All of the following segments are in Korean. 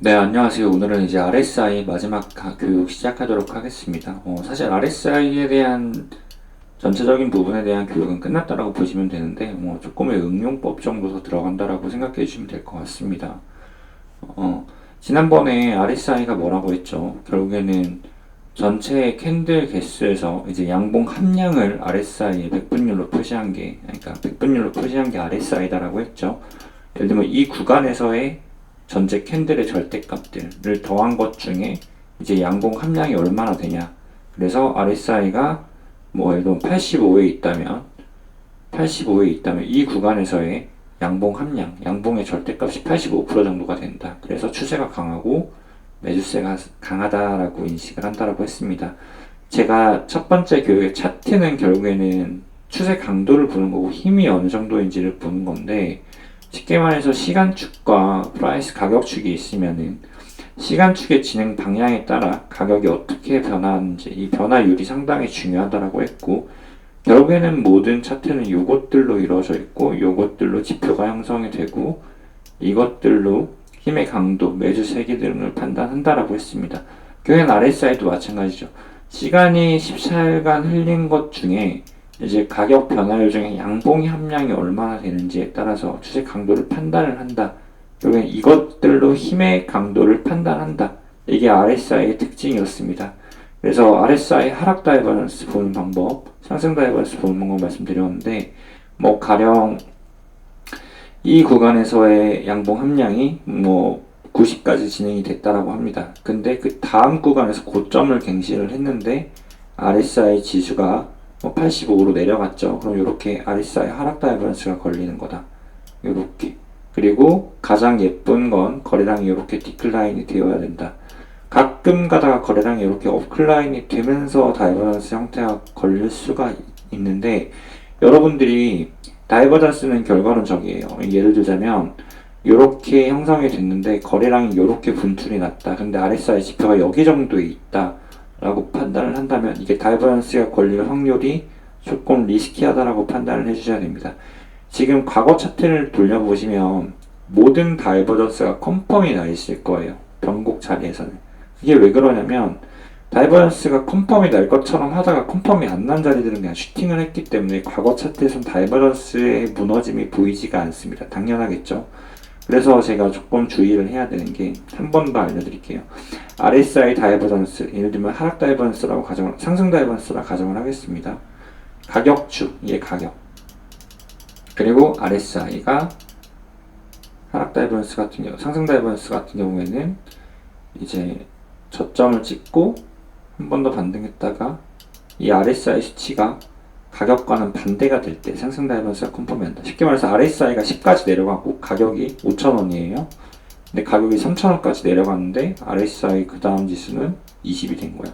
네, 안녕하세요. 오늘은 이제 RSI 마지막 교육 시작하도록 하겠습니다. 사실 RSI에 대한 전체적인 부분에 대한 교육은 끝났다라고 보시면 되는데, 조금의 응용법 정도 더 들어간다라고 생각해 주시면 될 것 같습니다. 지난번에 RSI가 뭐라고 했죠? 결국에는 전체 캔들 개수에서 이제 양봉 함량을 RSI의 백분율로 표시한 게, 그러니까 백분율로 표시한 게 RSI다라고 했죠. 예를 들면 이 구간에서의 전체 캔들의 절대값들을 더한 것 중에 이제 양봉 함량이 얼마나 되냐. 그래서 RSI가 뭐 예를 들면 85에 있다면 이 구간에서의 양봉 함량, 양봉의 절대값이 85% 정도가 된다. 그래서 추세가 강하고 매수세가 강하다라고 인식을 한다라고 했습니다. 제가 첫 번째 교육의 차트는 결국에는 추세 강도를 보는 거고 힘이 어느 정도인지를 보는 건데, 쉽게 말해서 시간축과 프라이스 가격축이 있으면은 시간축의 진행 방향에 따라 가격이 어떻게 변하는지 이 변화율이 상당히 중요하다라고 했고, 결국에는 모든 차트는 요것들로 이루어져 있고 요것들로 지표가 형성이 되고 이것들로 힘의 강도, 매주 세기 등을 판단한다라고 했습니다. 결국엔 RSI도 마찬가지죠. 시간이 14일간 흘린 것 중에 이제 가격 변화율 중에 양봉의 함량이 얼마나 되는지에 따라서 추세 강도를 판단을 한다. 결국엔 이것들로 힘의 강도를 판단한다. 이게 RSI의 특징이었습니다. 그래서 RSI 하락 다이버런스 보는 방법, 상승 다이버런스 보는 방법 말씀드렸는데, 뭐 가령 이 구간에서의 양봉 함량이 뭐 90까지 진행이 됐다라고 합니다. 근데 그 다음 구간에서 고점을 갱신을 했는데 RSI 지수가 뭐 85로 내려갔죠. 그럼 이렇게 RSI 하락 다이버런스가 걸리는 거다. 이렇게. 그리고 가장 예쁜 건 거래량이 이렇게 디클라인이 되어야 된다. 가끔 가다가 거래량이 이렇게 업클라인이 되면서 다이버전스 형태가 걸릴 수가 있는데, 여러분들이 다이버전스는 결과론적이에요. 예를 들자면 이렇게 형성이 됐는데 거래량이 이렇게 분출이 났다. 근데 RSI 지표가 여기 정도에 있다 라고 판단을 한다면 이게 다이버전스가 걸릴 확률이 조금 리스키하다라고 판단을 해주셔야 됩니다. 지금 과거 차트를 돌려보시면 모든 다이버전스가 컨펌이 나 있을 거예요. 변곡 자리에서는. 이게 왜 그러냐면 다이버전스가 컨펌이 날 것처럼 하다가 컨펌이 안 난 자리들은 그냥 슈팅을 했기 때문에 과거 차트에선 다이버전스의 무너짐이 보이지가 않습니다. 당연하겠죠. 그래서 제가 조금 주의를 해야 되는 게 한 번 더 알려드릴게요. RSI 다이버전스, 예를 들면 하락 다이버전스라고 상승 다이버전스라고 가정을 하겠습니다. 가격축, 이게 가격. 그리고 RSI가 하락 다이버전스 같은 경우, 상승 다이버전스 같은 경우에는 이제 저점을 찍고 한 번 더 반등했다가 이 RSI 수치가 가격과는 반대가 될 때 상승 다이버전스가 컨펌이 한다. 쉽게 말해서 RSI가 10까지 내려가고 가격이 5,000원이에요. 근데 가격이 3,000원까지 내려갔는데 RSI 그 다음 지수는 20이 된 거야.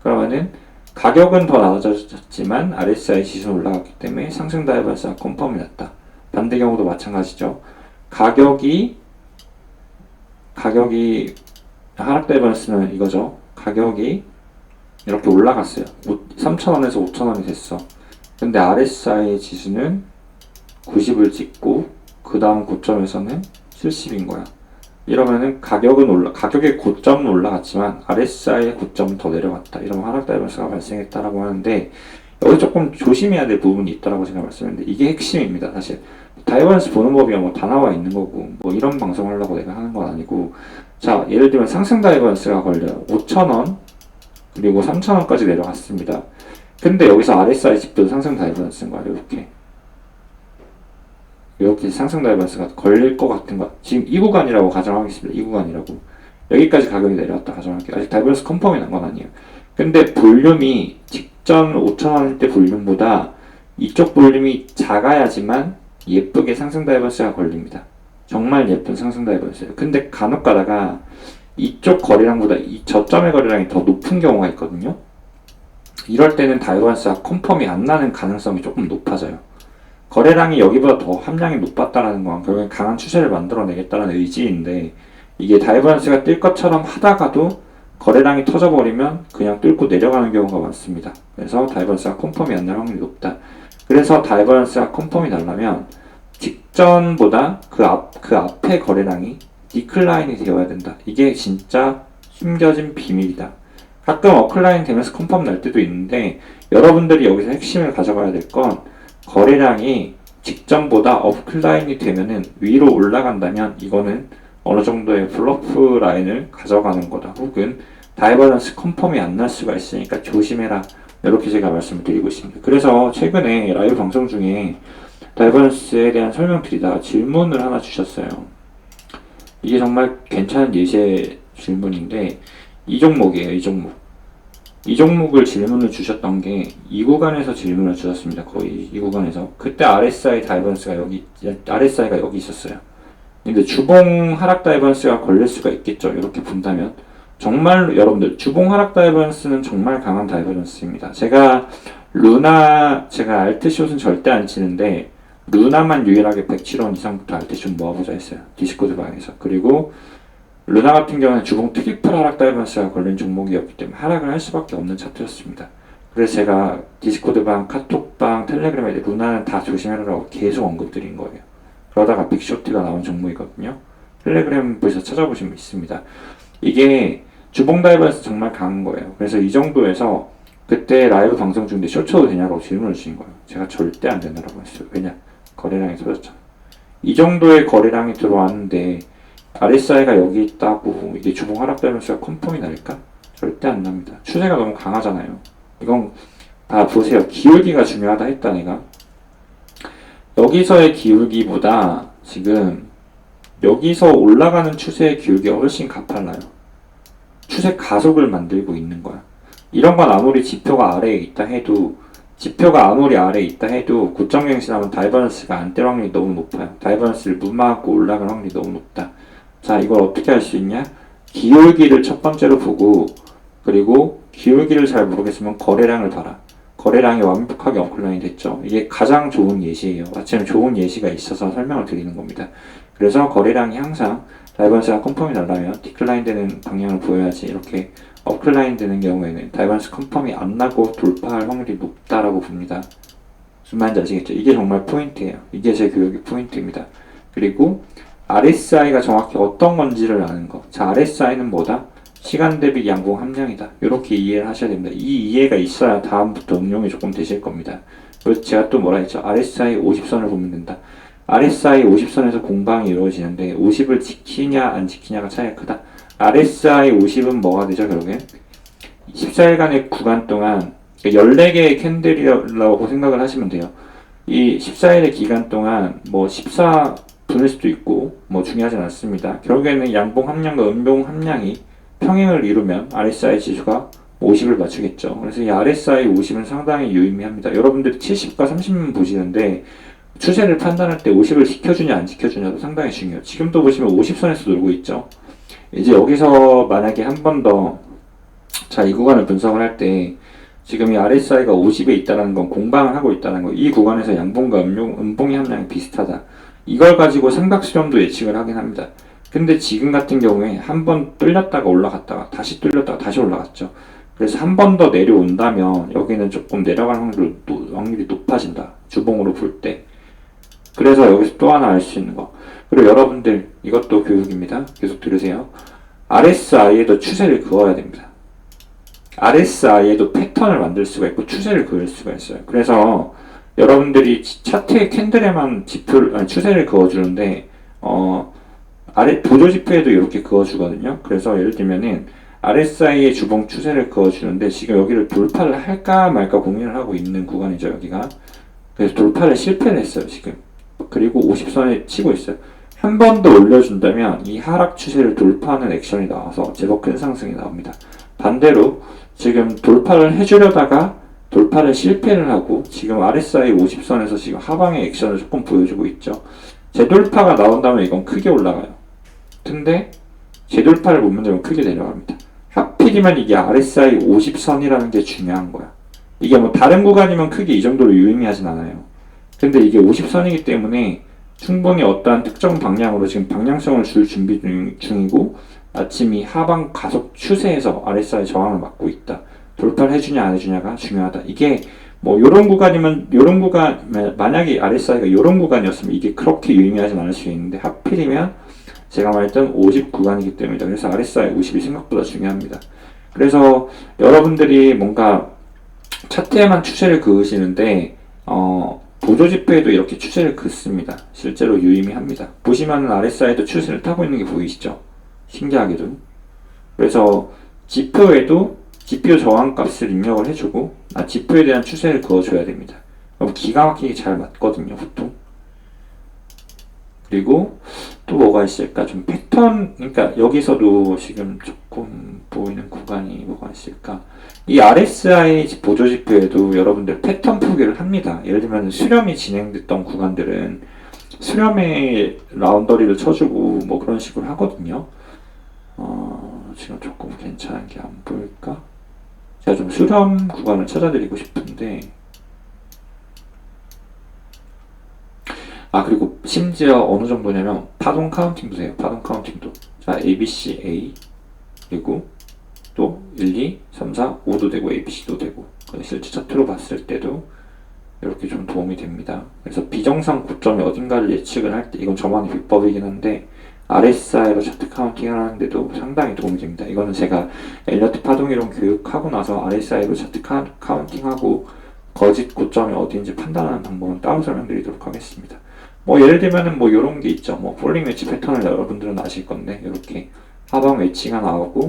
그러면은 가격은 더 낮아졌지만 RSI 지수는 올라갔기 때문에 상승 다이버전스가 컨펌이 났다. 반대 경우도 마찬가지죠. 가격이 하락 다이버전스는 이거죠. 가격이 이렇게 올라갔어요. 3,000원에서 5,000원이 됐어. 근데 RSI 지수는 90을 찍고 그 다음 고점에서는 70인 거야. 이러면은 가격의 고점은 올라갔지만 RSI의 고점은 더 내려갔다. 이러면 하락 다이버전스가 발생했다라고 하는데, 여기 조금 조심해야 될 부분이 있다라고 제가 말씀했는데 이게 핵심입니다. 사실 다이버전스 보는 법이야 뭐 다 나와 있는 거고 뭐 이런 방송 하려고 내가 하는 건 아니고, 자 예를 들면 상승 다이버전스가 걸려요. 5,000원 그리고 3,000원까지 내려갔습니다. 근데 여기서 RSI 지표 상승 다이버전스인 거야. 이렇게 상승 다이버전스가 걸릴 것 같은 거. 지금 이 구간이라고 가정하겠습니다. 이 구간이라고. 여기까지 가격이 내려왔다 가정할게요. 아직 다이버전스 컨펌이 난 건 아니에요. 근데 볼륨이 직전 5,000원일 때 볼륨보다 이쪽 볼륨이 작아야지만 예쁘게 상승 다이버전스가 걸립니다. 정말 예쁜 상승 다이버전스예요. 근데 간혹 가다가 이쪽 거래량보다 이 저점의 거래량이 더 높은 경우가 있거든요. 이럴 때는 다이버전스가 컨펌이 안 나는 가능성이 조금 높아져요. 거래량이 여기보다 더 함량이 높았다라는 건 결국엔 강한 추세를 만들어내겠다는 의지인데, 이게 다이버전스가 뜰 것처럼 하다가도 거래량이 터져버리면 그냥 뚫고 내려가는 경우가 많습니다. 그래서 다이버전스가 컨펌이 안 날 확률이 높다. 그래서 다이버전스가 컨펌이 나려면 직전보다 그 앞에 거래량이 디클라인이 되어야 된다. 이게 진짜 숨겨진 비밀이다. 가끔 어클라인 되면서 컴펌 날 때도 있는데 여러분들이 여기서 핵심을 가져가야 될 건 거래량이 직전보다 업클라인이 되면은 위로 올라간다면 이거는 어느 정도의 블러프 라인을 가져가는 거다. 혹은 다이버전스 컴펌이 안 날 수가 있으니까 조심해라. 이렇게 제가 말씀을 드리고 있습니다. 그래서 최근에 라이브 방송 중에 다이버전스에 대한 설명드리다가 질문을 하나 주셨어요. 이게 정말 괜찮은 예시의 질문인데 이 종목이에요. 이 종목을 질문을 주셨던 게 이 구간에서 질문을 주셨습니다. 거의 이 구간에서. 그때 RSI 다이버전스가 RSI가 여기 있었어요. 근데 주봉 하락 다이버전스가 걸릴 수가 있겠죠. 이렇게 본다면. 정말 여러분들 주봉 하락 다이버전스는 정말 강한 다이버전스입니다. 제가 알트숏은 절대 안 치는데 루나만 유일하게 107원 이상부터 알트숏 모아보자 했어요. 디스코드 방에서. 그리고 루나 같은 경우는 주봉 트리플 하락 다이버전스가 걸린 종목이었기 때문에 하락을 할 수밖에 없는 차트였습니다. 그래서 제가 디스코드 방, 카톡 방, 텔레그램에 루나는 다 조심해라라고 계속 언급드린 거예요. 그러다가 빅쇼트가 나온 종목이거든요. 텔레그램 보셔서 찾아보시면 있습니다. 이게 주봉 다이버전스 정말 강한 거예요. 그래서 이 정도에서 그때 라이브 방송 중인데 숏 쳐도 되냐고 질문을 주신 거예요. 제가 절대 안 된다고 했어요. 왜냐? 거래량이 터졌잖아. 이 정도의 거래량이 들어왔는데 RSI가 여기 있다고 이게 주봉 하락 다이버전스가 컴펌이 날까? 절대 안 납니다. 추세가 너무 강하잖아요. 이건 다 보세요. 기울기가 중요하다 했다 내가. 여기서의 기울기보다 지금 여기서 올라가는 추세의 기울기가 훨씬 가팔라요. 추세 가속을 만들고 있는 거야. 이런 건 아무리 지표가 아래에 있다 해도 고점갱신하면 다이버전스가 안 뗄 확률이 너무 높아요. 다이버전스를 무마하고 올라갈 확률이 너무 높다. 자, 이걸 어떻게 할 수 있냐? 기울기를 첫 번째로 보고, 그리고 기울기를 잘 모르겠으면 거래량을 봐라. 거래량이 완벽하게 업클라인이 됐죠. 이게 가장 좋은 예시예요. 마침 좋은 예시가 있어서 설명을 드리는 겁니다. 그래서 거래량이 항상 다이버전스가 컴펌이 나려면 디클라인 되는 방향을 보여야지. 이렇게 업클라인 되는 경우에는 다이버전스 컴펌이 안 나고 돌파할 확률이 높다라고 봅니다. 무슨 말인지 아시겠죠? 이게 정말 포인트예요. 이게 제 교육의 포인트입니다. 그리고 RSI가 정확히 어떤 건지를 아는 거. 자, RSI는 뭐다? 시간 대비 양봉 함량이다. 이렇게 이해를 하셔야 됩니다. 이 이해가 있어야 다음부터 응용이 조금 되실 겁니다. 그래서 제가 또 뭐라 했죠? RSI 50선을 보면 된다. RSI 50선에서 공방이 이루어지는데 50을 지키냐 안 지키냐가 차이가 크다. RSI 50은 뭐가 되죠? 결국엔 14일간의 구간 동안 14개의 캔들이라고 생각을 하시면 돼요. 이 14일의 기간 동안 뭐 14분일 수도 있고 뭐 중요하진 않습니다. 결국에는 양봉 함량과 음봉 함량이 평행을 이루면 RSI 지수가 50을 맞추겠죠. 그래서 이 RSI 50은 상당히 유의미합니다. 여러분들이 70과 30만 보시는데 추세를 판단할 때 50을 지켜주냐 안 지켜주냐도 상당히 중요해요. 지금도 보시면 50선에서 놀고 있죠. 이제 여기서 만약에 한 번 더 이 구간을 분석을 할 때 지금 이 RSI가 50에 있다는 건 공방을 하고 있다는 거. 이 구간에서 양봉과 음봉의 함량이 비슷하다. 이걸 가지고 삼각수렴도 예측을 하긴 합니다. 근데 지금 같은 경우에 한 번 뚫렸다가 올라갔다가 다시 뚫렸다가 다시 올라갔죠. 그래서 한 번 더 내려온다면 여기는 조금 내려갈 확률이 높아진다. 주봉으로 볼 때. 그래서 여기서 또 하나 알 수 있는 거. 그리고 여러분들 이것도 교육입니다. 계속 들으세요. RSI에도 추세를 그어야 됩니다. RSI에도 패턴을 만들 수가 있고 추세를 그을 수가 있어요. 그래서 여러분들이 차트의 캔들에만 추세를 그어주는데 보조지표에도 이렇게 그어주거든요. 그래서 예를 들면은 RSI의 주봉 추세를 그어주는데 지금 여기를 돌파를 할까 말까 고민을 하고 있는 구간이죠. 여기가. 그래서 돌파를 실패를 했어요. 지금. 그리고 50선에 치고 있어요. 한 번 더 올려준다면 이 하락 추세를 돌파하는 액션이 나와서 제법 큰 상승이 나옵니다. 반대로 지금 돌파를 해주려다가 돌파를 실패를 하고 지금 RSI 50선에서 지금 하방의 액션을 조금 보여주고 있죠. 재돌파가 나온다면 이건 크게 올라가요. 근데 재돌파를 못 만들면 크게 내려갑니다. 하필이면 이게 RSI 50선이라는 게 중요한 거야. 이게 뭐 다른 구간이면 크게 이 정도로 유의미하진 않아요. 근데 이게 50선이기 때문에 충분히 어떠한 특정 방향으로 지금 방향성을 줄 준비 중이고 마침 이 하방 가속 추세에서 RSI 저항을 막고 있다. 돌파를 해주냐 안 해주냐가 중요하다. 이게 뭐 요런 구간 만약에 RSI가 요런 구간이었으면 이게 그렇게 유의미하진 않을 수 있는데 하필이면 제가 말했던 50 구간이기 때문이다. 그래서 RSI 50이 생각보다 중요합니다. 그래서 여러분들이 뭔가 차트에만 추세를 그으시는데 보조지표에도 이렇게 추세를 긋습니다. 실제로 유의미합니다. 보시면 RSI도 추세를 타고 있는 게 보이시죠? 신기하게도. 그래서 지표에도 지표 저항값을 입력을 해주고 지표에 대한 추세를 그어줘야 됩니다. 그럼 기가 막히게 잘 맞거든요, 보통. 그리고 또 뭐가 있을까? 좀 패턴, 그러니까 여기서도 지금 조금 보이는 구간이 뭐가 있을까? 이 RSI 보조지표에도 여러분들 패턴 표기를 합니다. 예를 들면 수렴이 진행됐던 구간들은 수렴에 라운더리를 쳐주고 뭐 그런 식으로 하거든요. 지금 조금 괜찮은 게 안 보일까? 제가 좀 수렴 구간을 찾아드리고 싶은데 그리고 심지어 어느 정도냐면 파동 카운팅 보세요. 파동 카운팅도 자 ABC A 그리고 또 1, 2, 3, 4, 5도 되고 ABC도 되고 실제 차트로 봤을 때도 이렇게 좀 도움이 됩니다. 그래서 비정상 고점이 어딘가를 예측을 할 때 이건 저만의 비법이긴 한데 RSI로 차트 카운팅을 하는데도 상당히 도움이 됩니다. 이거는 제가 엘리어트 파동이론 교육하고 나서 RSI로 차트 카운팅하고 거짓 고점이 어디인지 판단하는 방법은 따로 설명드리도록 하겠습니다. 뭐 예를 들면은 뭐 요런 게 있죠. 뭐 폴링 웨지 패턴을 여러분들은 아실 건데 이렇게 하방 웨지가 나오고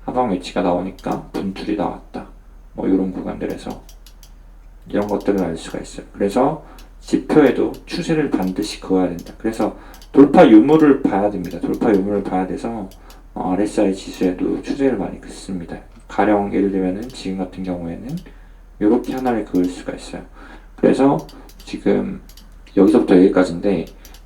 하방 웨지가 나오니까 분출이 나왔다. 뭐 요런 구간들에서 이런 것들을 알 수가 있어요. 그래서 지표에도 추세를 반드시 그어야 된다. 그래서 돌파 유무를 봐야 됩니다. 돌파 유무를 봐야 돼서 RSI 지수에도 추세를 많이 긋습니다. 가령 예를 들면은 지금 같은 경우에는 이렇게 하나를 그을 수가 있어요. 그래서 지금 여기서부터 여기까지인데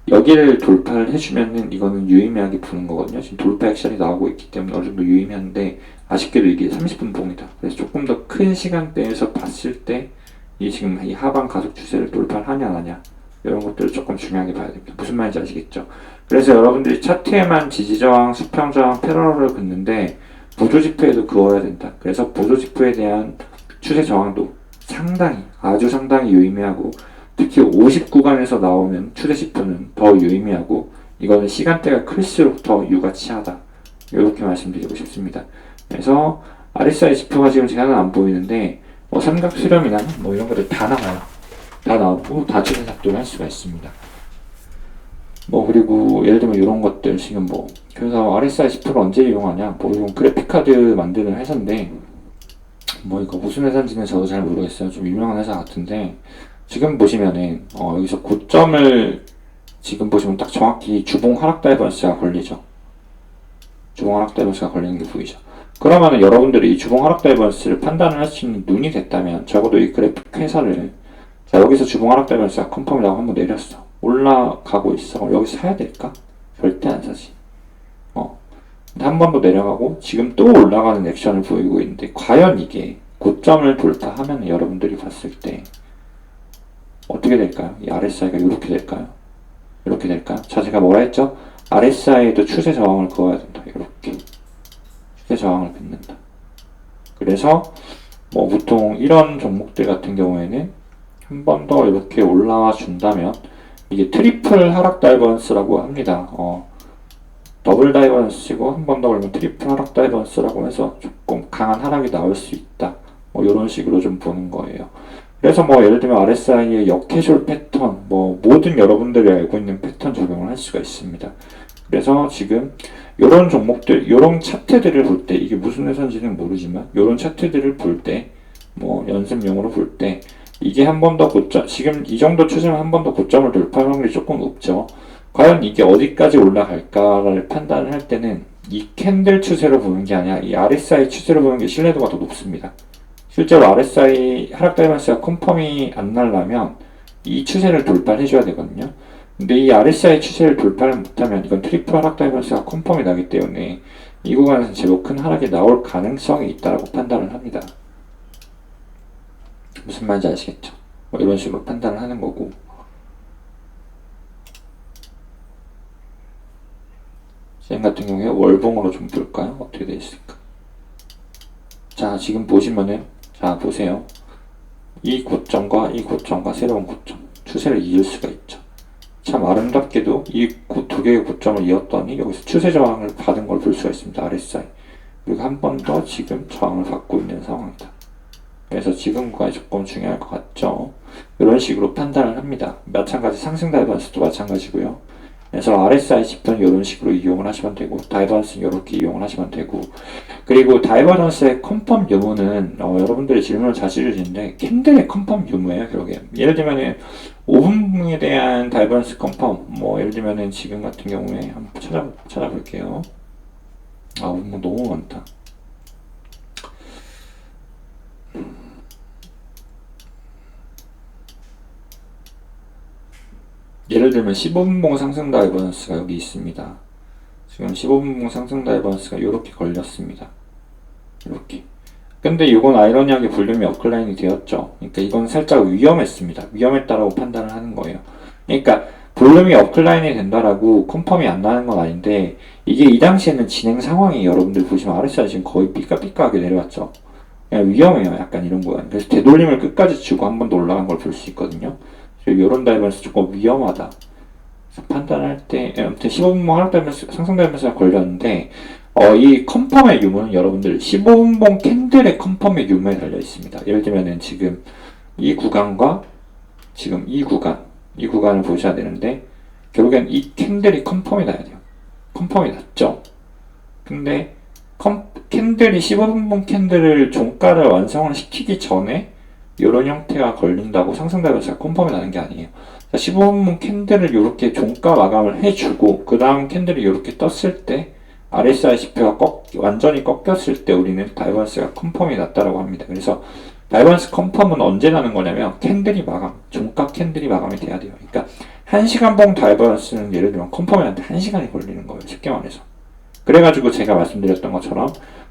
여기를 돌파를 해주면은 이거는 유의미하게 부는 거거든요. 지금 돌파 액션이 나오고 있기 때문에 어느 정도 유의미한데 아쉽게도 이게 30분 봉이다. 그래서 조금 더 큰 시간대에서 봤을 때 이 지금 이 하방 가속 추세를 돌파를 하냐 안 하냐 이런 것들을 조금 중요하게 봐야 됩니다. 무슨 말인지 아시겠죠? 그래서 여러분들이 차트에만 지지저항, 수평저항, 패러럴을 긋는데 보조지표에도 그어야 된다. 그래서 보조지표에 대한 추세 저항도 상당히 아주 상당히 유의미하고 특히 50 구간에서 나오는 추세 지표는 더 유의미하고 이거는 시간대가 클수록 더 유가치하다. 이렇게 말씀드리고 싶습니다. 그래서 RSI 지표가 지금 제가는 안 보이는데 뭐 삼각 수렴이나 뭐 이런 것들 다 나와요. 다 나오고 다 추세 작동을 할 수가 있습니다. 뭐 그리고 예를 들면 이런 것들 지금 뭐 그래서 RSI 지표를 언제 이용하냐? 뭐 이런 그래픽 카드 만드는 회사인데 뭐 이거 무슨 회사인지는 저도 잘 모르겠어요. 좀 유명한 회사 같은데 지금 보시면은 여기서 고점을 지금 보시면 딱 정확히 주봉 하락 다이버스가 걸리죠. 주봉 하락 다이버스가 걸리는 게 보이죠. 그러면은 여러분들이 이 주봉 하락 다이버스를 판단을 할 수 있는 눈이 됐다면 적어도 이 그래픽 회사를 자 여기서 주봉 하락 다이버스가 컨펌이라고 한번 내렸어. 올라가고 있어. 여기서 사야 될까? 절대 안 사지. 한 번 더 내려가고 지금 또 올라가는 액션을 보이고 있는데 과연 이게 고점을 돌파하면 여러분들이 봤을 때 어떻게 될까요? 이 RSI가 이렇게 될까요? 이렇게 될까요? 자, 제가 뭐라 했죠? RSI에도 추세 저항을 그어야 된다. 이렇게 추세 저항을 긋는다. 그래서 뭐 보통 이런 종목들 같은 경우에는 한 번 더 이렇게 올라와 준다면 이게 트리플 하락 다이버런스라고 합니다. 더블 다이버런스고 한 번 더 올면 트리플 하락 다이버런스라고 해서 조금 강한 하락이 나올 수 있다. 뭐 이런 식으로 좀 보는 거예요. 그래서 뭐 예를 들면 RSI의 역캐주얼 패턴, 뭐 모든 여러분들이 알고 있는 패턴 적용을 할 수가 있습니다. 그래서 지금 이런 종목들, 이런 차트들을 볼 때 이게 무슨 회사인지는 모르지만 이런 차트들을 볼 때 뭐 연습용으로 볼 때 이게 한 번 더 고점, 지금 이 정도 추세면 한 번 더 고점을 돌파할 확률이 조금 높죠. 과연 이게 어디까지 올라갈까를 판단을 할 때는 이 캔들 추세로 보는 게 아니라 이 RSI 추세로 보는 게 신뢰도가 더 높습니다. 실제로 RSI 하락 다이버스가 컨펌이 안 나려면 이 추세를 돌파를 해줘야 되거든요. 근데 이 RSI 추세를 돌파를 못하면 이건 트리플 하락 다이버스가 컨펌이 나기 때문에 이 구간에서 제법 큰 하락이 나올 가능성이 있다고 판단을 합니다. 무슨 말인지 아시겠죠? 뭐 이런 식으로 판단을 하는 거고. 지금 같은 경우에 월봉으로 좀 볼까요? 어떻게 되어 있을까? 자, 지금 보시면은 자, 보세요. 이 고점과 이 고점과 새로운 고점 추세를 이을 수가 있죠. 참 아름답게도 이 두 개의 고점을 이었더니 여기서 추세 저항을 받은 걸 볼 수가 있습니다. RSI. 그리고 한 번 더 지금 저항을 받고 있는 상황이다. 그래서 지금과 조금 중요할 것 같죠. 이런 식으로 판단을 합니다. 마찬가지 상승 다이버런스도 마찬가지고요. 그래서 RSI 지표는 이런 식으로 이용을 하시면 되고, 다이버런스는 이렇게 이용을 하시면 되고, 그리고 다이버런스의 컨펌 유무는 여러분들이 질문을 자주 주시는데 캔들의 컨펌 유무예요. 결국에 예를 들면은 5분봉에 대한 다이버런스 컨펌, 뭐 예를 들면은 지금 같은 경우에 한번 찾아볼게요. 5분봉 너무 많다. 예를 들면 15분봉 상승 다이버런스가 여기 있습니다. 지금 15분봉 상승 다이버런스가 이렇게 걸렸습니다. 이렇게. 근데 이건 아이러니하게 볼륨이 업클라인이 되었죠. 그러니까 이건 살짝 위험했습니다. 위험했다라고 판단을 하는 거예요. 그러니까 볼륨이 업클라인이 된다라고 컨펌이 안 나는 건 아닌데, 이게 이 당시에는 진행 상황이 여러분들 보시면 RSI 지금 거의 삐까삐까하게 내려왔죠. 그냥 위험해요. 약간 이런 거야. 그래서 되돌림을 끝까지 주고 한 번 더 올라간 걸 볼 수 있거든요. 이런 다이버런스 조금 위험하다. 판단할 때, 아무튼 15분봉 하락 다이버런스, 상승 다이버런스가 걸렸는데, 이 컨펌의 유무는 여러분들 15분봉 캔들의 컨펌의 유무에 달려 있습니다. 예를 들면은 지금 이 구간과 지금 이 구간을 보셔야 되는데, 결국엔 이 캔들이 컨펌이 나야 돼요. 컨펌이 났죠. 근데 캔들이 15분봉 캔들을 종가를 완성을 시키기 전에 이런 형태가 걸린다고 상승 다이버런스가 컨펌이 나는 게 아니에요. 15분봉 캔들을 이렇게 종가 마감을 해주고 그 다음 캔들이 이렇게 떴을 때 RSI 지표가 완전히 꺾였을 때 우리는 다이버런스가 컨펌이 났다라고 합니다. 그래서 다이버런스 컨펌은 언제 나는 거냐면 캔들이 마감, 종가 캔들이 마감이 돼야 돼요. 그러니까 1시간봉 다이버런스는 예를 들면 컨펌이 나는데 1시간이 걸리는 거예요. 쉽게 말해서. 그래가지고 제가 말씀드렸던 것처럼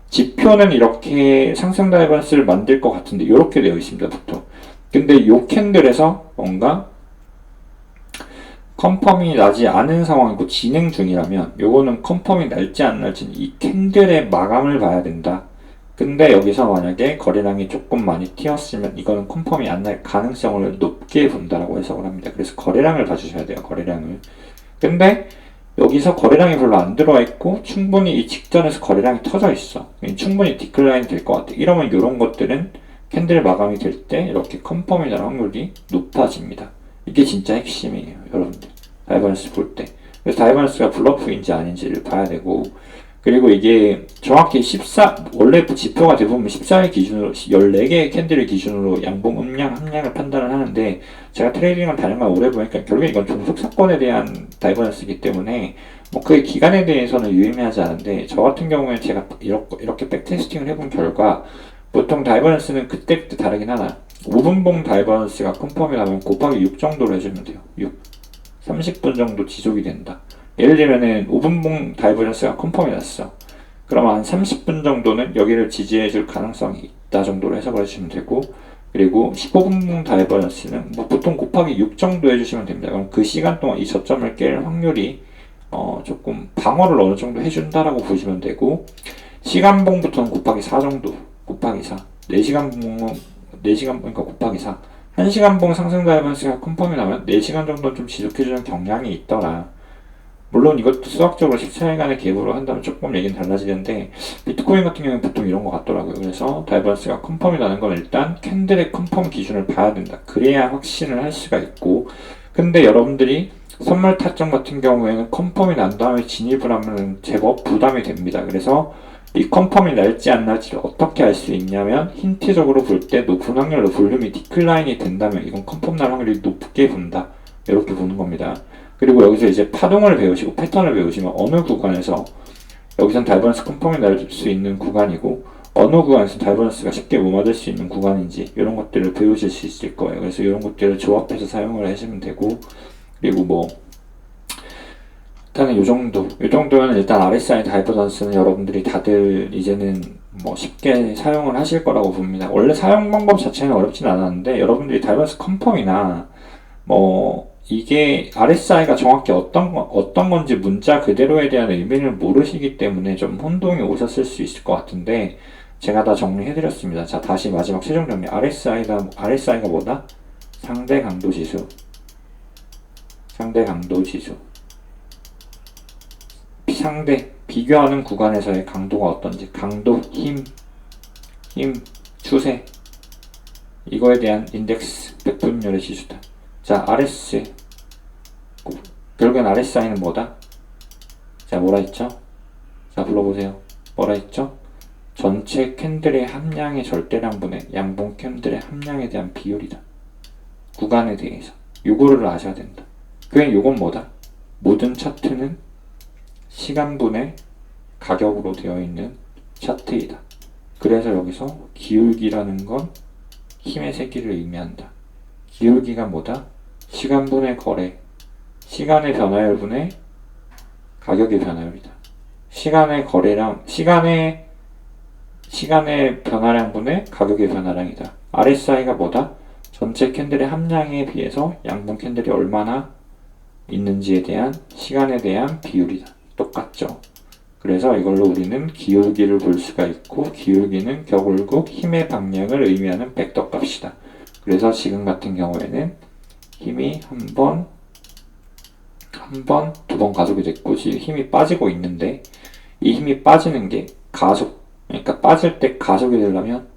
지표는 이렇게 상승 다이버런스를 만들 것 같은데 이렇게 되어 있습니다. 보통. 근데 이 캔들에서 뭔가 컨펌이 나지 않은 상황이고 진행 중이라면 요거는 컨펌이 날지 안 날지는 이 캔들의 마감을 봐야 된다. 근데 여기서 만약에 거래량이 조금 많이 튀었으면 이거는 컨펌이 안 날 가능성을 높게 본다라고 해석을 합니다. 그래서 거래량을 봐주셔야 돼요. 거래량을. 근데 여기서 거래량이 별로 안 들어와 있고 충분히 이 직전에서 거래량이 터져 있어. 충분히 디클라인이 될 것 같아. 이러면 이런 것들은 캔들 마감이 될 때 이렇게 컨펌이 날 확률이 높아집니다. 이게 진짜 핵심이에요. 여러분들. 다이버런스 볼 때. 그래서 다이버런스가 블러프인지 아닌지를 봐야 되고, 그리고 이게 정확히 원래 지표가 대부분 14일 기준으로, 14개의 캔들을 기준으로 양봉, 음량, 함량을 판단을 하는데, 제가 트레이딩을 다양한 오래 보니까 결국에 이건 종속 사건에 대한 다이버런스이기 때문에, 뭐 그 기간에 대해서는 유의미하지 않은데, 저 같은 경우에 제가 이렇게 백테스팅을 해본 결과, 보통 다이버런스는 그때그때 다르긴 하나. 5분봉 다이버런스가 컨펌이 나면 곱하기 6 정도로 해주면 돼요. 6. 30분 정도 지속이 된다. 예를 들면은 5분봉 다이버런스가 컨펌이 났어. 그러면 한 30분 정도는 여기를 지지해줄 가능성이 있다 정도로 해석을 해주시면 되고, 그리고 15분봉 다이버런스는 뭐 보통 곱하기 6 정도 해주시면 됩니다. 그럼 그 시간 동안 이 저점을 깰 확률이 조금 방어를 어느 정도 해준다라고 보시면 되고, 시간봉부터는 곱하기 4 정도, 곱하기 4. 4시간봉은 4시간, 그러니까 곱하기 4. 1시간봉 상승 다이버런스가 컨펌이 나면 4시간 정도 좀 지속해주는 경향이 있더라. 물론 이것도 수학적으로 14일간의 갭으로 한다면 조금 얘기는 달라지는데, 비트코인 같은 경우는 보통 이런 것 같더라고요. 그래서 다이버런스가 컨펌이 나는 건 일단 캔들의 컨펌 기준을 봐야 된다. 그래야 확신을 할 수가 있고, 근데 여러분들이 선물 타점 같은 경우에는 컨펌이 난 다음에 진입을 하면 제법 부담이 됩니다. 그래서 이 컨펌이 날지 안 날지를 어떻게 알 수 있냐면, 힌트적으로 볼 때 높은 확률로 볼륨이 디클라인이 된다면 이건 컨펌 날 확률이 높게 본다. 이렇게 보는 겁니다. 그리고 여기서 이제 파동을 배우시고 패턴을 배우시면 어느 구간에서 여기선 다이버런스 컨펌이 날 수 있는 구간이고 어느 구간에서 다이버런스가 쉽게 못 맞을 수 있는 구간인지 이런 것들을 배우실 수 있을 거예요. 그래서 이런 것들을 조합해서 사용을 하시면 되고, 그리고 뭐 일단은 요 정도면 일단 RSI 다이버런스는 여러분들이 다들 이제는 뭐 쉽게 사용을 하실 거라고 봅니다. 원래 사용 방법 자체는 어렵진 않았는데 여러분들이 다이버런스 컨펌이나 뭐 이게 RSI가 정확히 어떤 건지 문자 그대로에 대한 의미를 모르시기 때문에 좀 혼동이 오셨을 수 있을 것 같은데, 제가 다 정리해드렸습니다. 자, 다시 마지막 최종 정리. RSI가 뭐다? 상대 강도 지수. 상대 강도 지수. 비교하는 구간에서의 강도가 어떤지, 강도, 힘, 추세, 이거에 대한 인덱스, 백분율의 지수다. 자, RS. 결국엔 RSI는 뭐다? 자, 뭐라 했죠? 자, 불러보세요. 뭐라 했죠? 전체 캔들의 함량의 절대량분의 양봉 캔들의 함량에 대한 비율이다. 구간에 대해서. 요거를 아셔야 된다. 그냥 요건 뭐다? 모든 차트는 시간분의 가격으로 되어 있는 차트이다. 그래서 여기서 기울기라는 건 힘의 세기를 의미한다. 기울기가 뭐다? 시간분의 거래, 시간의 변화율분의 가격의 변화율이다. 시간의 거래량, 시간의 변화량분의 가격의 변화량이다. RSI가 뭐다? 전체 캔들의 함량에 비해서 양분 캔들이 얼마나 있는지에 대한 시간에 대한 비율이다. 똑같죠. 그래서 이걸로 우리는 기울기를 볼 수가 있고, 기울기는 결국 힘의 방향을 의미하는 벡터 값이다. 그래서 지금 같은 경우에는 힘이 한 번, 두 번 가속이 됐고, 지금 힘이 빠지고 있는데, 이 힘이 빠지는 게 그러니까 빠질 때 가속이 되려면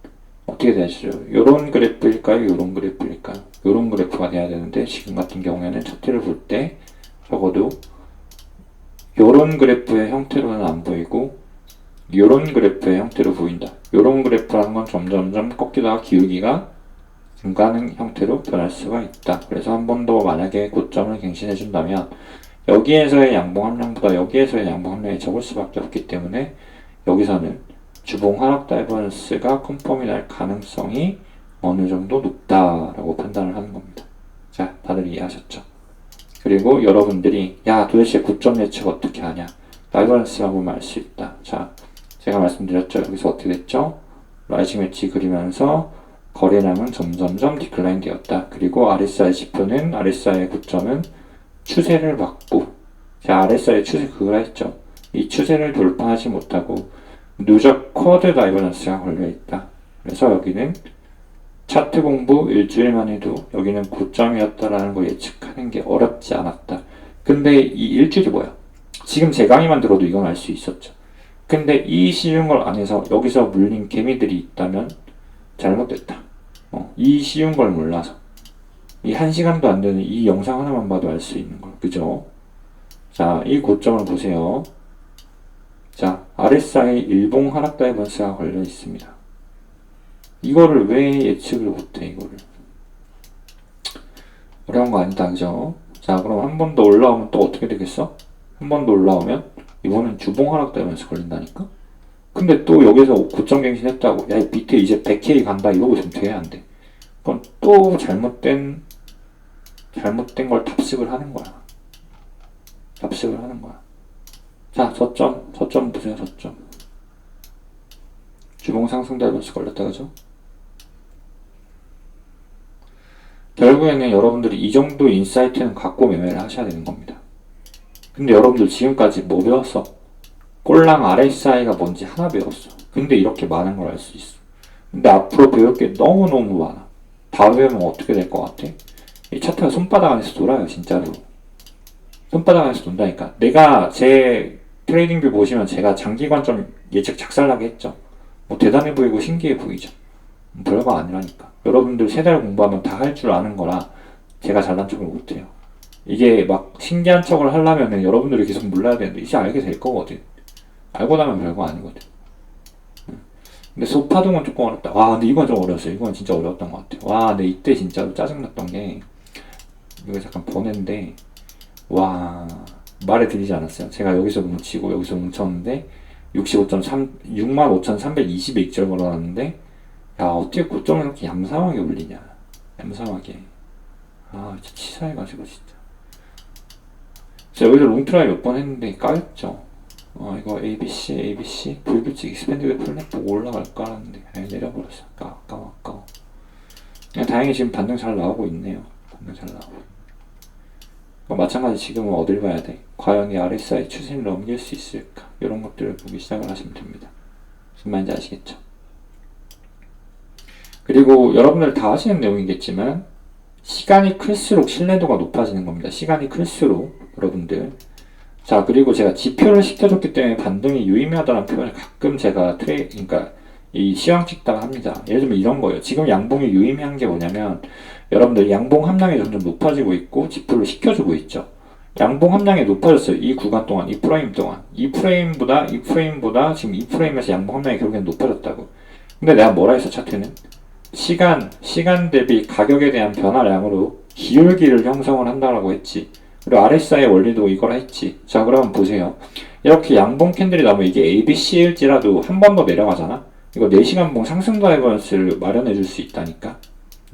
어떻게 되죠? 요런 그래프일까요? 요런 그래프일까요? 요런 그래프가 돼야 되는데, 지금 같은 경우에는 차트를 볼 때 적어도 요런 그래프의 형태로는 안 보이고 요런 그래프의 형태로 보인다. 요런 그래프라는 건 점점점 꺾이다가 기울기가 증가하는 형태로 변할 수가 있다. 그래서 한 번 더 만약에 고점을 갱신해 준다면 여기에서의 양봉 함량보다 여기에서의 양봉 함량이 적을 수밖에 없기 때문에 여기서는 주봉 하락 다이버런스가 컨펌이 날 가능성이 어느 정도 높다라고 판단을 하는 겁니다. 자, 다들 이해하셨죠? 그리고 여러분들이 도대체 고점 예측 어떻게 하냐? 다이버런스만 보면 알 수 있다. 자, 제가 말씀드렸죠. 여기서 어떻게 됐죠? 라이징 웨지 그리면서 거래량은 점점점 디클라인 되었다. 그리고 RSI 지표는 RSI의 고점은 추세를 받고, 자, RSI의 추세 그거라 했죠. 이 추세를 돌파하지 못하고 누적 쿼드 다이버런스가 걸려있다. 그래서 여기는 차트 공부 일주일만 해도 여기는 고점이었다라는 걸 예측하는 게 어렵지 않았다. 근데 이 일주일이 뭐야? 지금 제 강의만 들어도 이건 알 수 있었죠. 근데 이 쉬운 걸 안에서 여기서 물린 개미들이 있다면 잘못됐다. 이 쉬운 걸 몰라서. 이 1시간도 안 되는 이 영상 하나만 봐도 알 수 있는 걸. 그죠? 자, 이 고점을 보세요. 자, RSI 일봉 하락 다이버런스가 걸려 있습니다. 이거를 왜 예측을 못해, 이거를. 어려운 거 아니다, 그죠? 자, 그럼 한 번 더 올라오면 또 어떻게 되겠어? 한 번 더 올라오면 이거는 주봉 하락 다이버런스 걸린다니까? 근데 또 여기서 고점 갱신했다고, 야, 밑에 이제 100K 간다, 이러고 있으면 돼야 안 돼. 그럼 또 잘못된 걸 답습을 하는 거야. 답습을 하는 거야. 자, 저점 보세요, 저점. 주봉 상승 다이버런스 걸렸다, 그죠? 결국에는 여러분들이 이 정도 인사이트는 갖고 매매를 하셔야 되는 겁니다. 근데 여러분들 지금까지 뭐 배웠어? 꼴랑 RSI가 뭔지 하나 배웠어. 근데 이렇게 많은 걸 알 수 있어. 근데 앞으로 배울 게 너무너무 많아. 다 배우면 어떻게 될 것 같아? 이 차트가 손바닥 안에서 돌아요, 진짜로. 손바닥 안에서 돈다니까. 내가 제 트레이딩뷰 보시면 제가 장기 관점 예측 작살나게 했죠. 뭐 대단해 보이고 신기해 보이죠. 별거 아니라니까. 여러분들 3달 공부하면 다 할 줄 아는 거라 제가 잘난 척을 못해요. 이게 막 신기한 척을 하려면 여러분들이 계속 몰라야 되는데 이제 알게 될 거거든. 알고 나면 별거 아니거든. 근데 소파동은 조금 어렵다. 와, 근데 이건 좀 어려웠어요. 이건 진짜 어려웠던 것 같아요. 와, 근데 이때 진짜로 짜증났던 게 이거 잠깐 보냈는데, 와, 말해 드리지 않았어요. 제가 여기서 뭉치고 여기서 뭉쳤는데 65,320에 익절 걸어놨는데, 야, 어떻게 고점을 이렇게 얌sam하게 올리냐. 얌sam하게. 아, 진짜 치사해가지고, 진짜. 제가 여기서 롱트라이 몇 번 했는데 까였죠. 이거 ABC, 불규칙 익스펜디드 플랫 보고 올라갈까 하는데, 내려버렸어. 아까워. 그냥 다행히 지금 반등 잘 나오고 있네요. 반등 잘 나오고. 마찬가지 지금은 어딜 봐야 돼? 과연 이 RSI 추세를 넘길 수 있을까? 이런 것들을 보기 시작을 하시면 됩니다. 무슨 말인지 아시겠죠? 그리고 여러분들 다 아시는 내용이겠지만 시간이 클수록 신뢰도가 높아지는 겁니다. 시간이 클수록 여러분들. 자, 그리고 제가 지표를 시켜줬기 때문에 반등이 유의미하다는 표현을 가끔 제가 그러니까 이 시황 찍다가 합니다. 예를 들면 이런 거예요. 지금 양봉이 유의미한 게 뭐냐면 여러분들 양봉 함량이 점점 높아지고 있고 지표를 시켜주고 있죠. 양봉 함량이 높아졌어요. 이 구간 동안, 이 프레임 동안. 이 프레임보다 지금 이 프레임에서 양봉 함량이 결국엔 높아졌다고. 근데 내가 뭐라 했어, 차트는? 시간 대비 가격에 대한 변화량으로 기울기를 형성을 한다라고 했지. 그리고 RSI 원리도 이걸 했지. 자, 그러면 보세요. 이렇게 양봉 캔들이 나오면 이게 ABC일지라도 한 번 더 내려가잖아? 이거 4시간봉 상승 다이버런스를 마련해 줄 수 있다니까?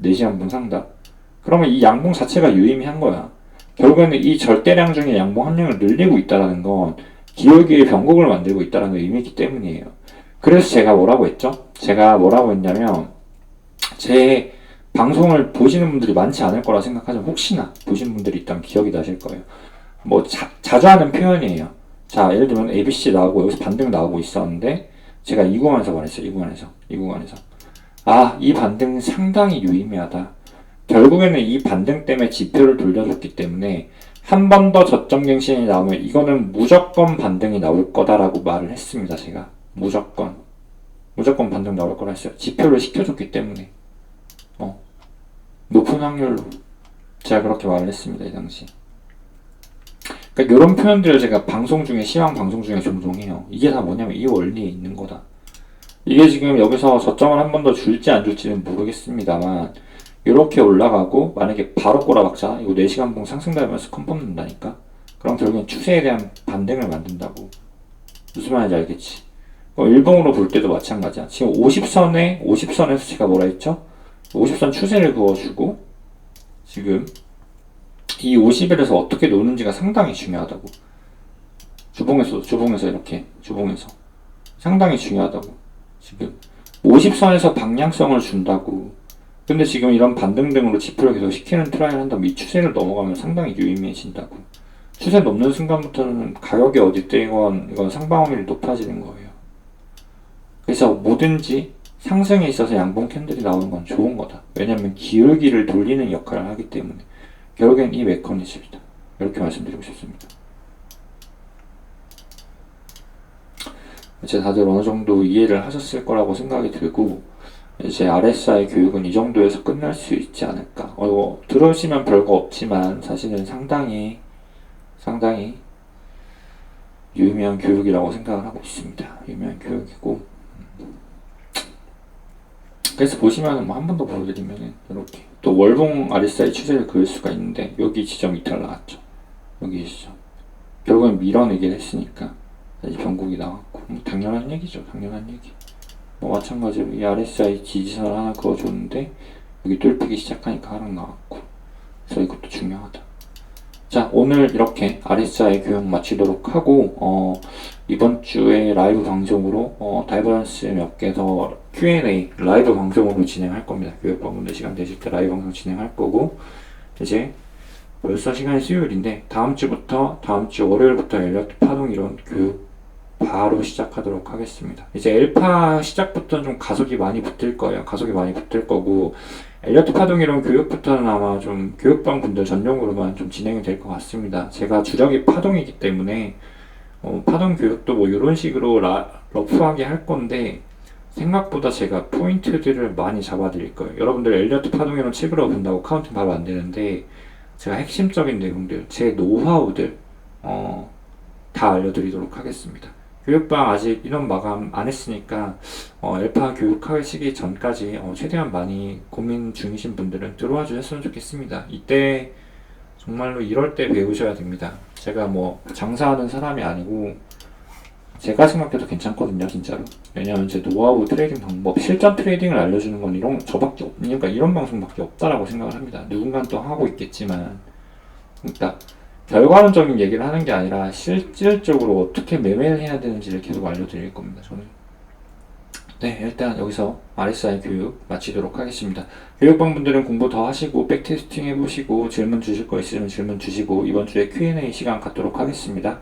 4시간봉 상다. 그러면 이 양봉 자체가 유의미한 거야. 결국에는 이 절대량 중에 양봉 함량을 늘리고 있다는 건 기울기의 변곡을 만들고 있다는 걸 의미이기 때문이에요. 그래서 제가 뭐라고 했죠? 제가 뭐라고 했냐면 제 방송을 보시는 분들이 많지 않을 거라 생각하지만 혹시나 보시는 분들이 있다면 기억이 나실 거예요. 뭐 자주 하는 표현이에요. 자, 예를 들면 ABC 나오고 여기서 반등 나오고 있었는데 제가 이 구간에서 말했어요. 이 구간에서 아, 이 반등은 상당히 유의미하다. 결국에는 이 반등 때문에 지표를 돌려줬기 때문에 한 번 더 저점 갱신이 나오면 이거는 무조건 반등이 나올 거다라고 말을 했습니다. 제가 무조건 반등 나올 거라 했어요. 지표를 시켜줬기 때문에 높은 확률로 제가 그렇게 말을 했습니다. 이 당시. 그러니까 이런 표현들을 제가 방송 중에 시황 방송 중에 종종 해요. 이게 다 뭐냐면 이 원리에 있는 거다. 이게 지금 여기서 저점을 한 번 더 줄지 안 줄지는 모르겠습니다만 이렇게 올라가고 만약에 바로 꼬라박자 이거 4시간 봉 상승되면서 컴펌 난다니까. 그럼 결국엔 추세에 대한 반등을 만든다고. 무슨 말인지 알겠지? 일봉으로 볼 때도 마찬가지야. 지금 50선에서 제가 뭐라 했죠? 50선 추세를 그어주고 지금 이 50일에서 어떻게 노는지가 상당히 중요하다고. 주봉에서 이렇게 상당히 중요하다고. 지금 50선에서 방향성을 준다고. 근데 지금 이런 반등 등으로 지표를 계속 시키는 트라이를 한다면 이 추세를 넘어가면 상당히 유의미해진다고. 추세 넘는 순간부터는 가격이 어디 때이건 이건 상방 확률이 높아지는 거예요. 그래서 뭐든지 상승에 있어서 양봉 캔들이 나오는 건 좋은 거다. 왜냐면 기울기를 돌리는 역할을 하기 때문에. 결국엔 이 메커니즘이다. 이렇게 말씀드리고 싶습니다. 이제 다들 어느 정도 이해를 하셨을 거라고 생각이 들고 이제 RSI 교육은 이 정도에서 끝날 수 있지 않을까. 들으시면 별거 없지만 사실은 상당히 유의미한 교육이라고 생각을 하고 있습니다. 유의미한 교육이고 그래서 보시면은 한 번 더 보여드리면은 이렇게 또 월봉 RSI 추세를 그을 수가 있는데 여기 지점 이탈 나왔죠. 여기 지점 결국엔 밀어내기를 했으니까 다시 변곡이 나왔고 당연한 얘기죠. 마찬가지로 이 RSI 지지선을 하나 그어줬는데 여기 뚫히기 시작하니까 하락 나왔고 그래서 이것도 중요하다. 자, 오늘 이렇게 RSI 교육 마치도록 하고 이번 주에 라이브 방송으로 다이버런스 몇 개 더 Q&A 라이브 방송으로 진행할 겁니다. 교육방문들 시간 되실 때 라이브 방송 진행할 거고 이제 벌써 시간이 수요일인데 다음 주 월요일부터 엘리어트 파동 이론 교육 바로 시작하도록 하겠습니다. 이제 엘파 시작부터는 좀 가속이 많이 붙을 거예요. 거고 엘리어트 파동 이론 교육부터는 아마 좀 교육방 분들 전용으로만 좀 진행이 될 것 같습니다. 제가 주력이 파동이기 때문에 파동 교육도 뭐 이런 식으로 러프하게 할 건데 생각보다 제가 포인트들을 많이 잡아드릴 거예요. 여러분들 엘리어트 파동 이론 책으로 본다고 카운팅 바로 안 되는데 제가 핵심적인 내용들, 제 노하우들 다 알려드리도록 하겠습니다. 교육방 아직 인원 마감 안 했으니까 엘파 교육하시기 전까지 최대한 많이 고민 중이신 분들은 들어와 주셨으면 좋겠습니다. 이때 정말로 이럴 때 배우셔야 됩니다. 제가 뭐 장사하는 사람이 아니고 제가 생각해도 괜찮거든요, 진짜로. 왜냐면 제 노하우 트레이딩 방법, 실전 트레이딩을 알려주는 건 저밖에 그러니까 이런 방송밖에 없다라고 생각을 합니다. 누군가는 또 하고 있겠지만, 그러니까 결과론적인 얘기를 하는 게 아니라 실질적으로 어떻게 매매를 해야 되는지를 계속 알려드릴 겁니다, 저는. 네, 일단 여기서 RSI 교육 마치도록 하겠습니다. 교육방분들은 공부 더 하시고 백테스팅 해보시고 질문 주실 거 있으면 질문 주시고 이번 주에 Q&A 시간 갖도록 하겠습니다.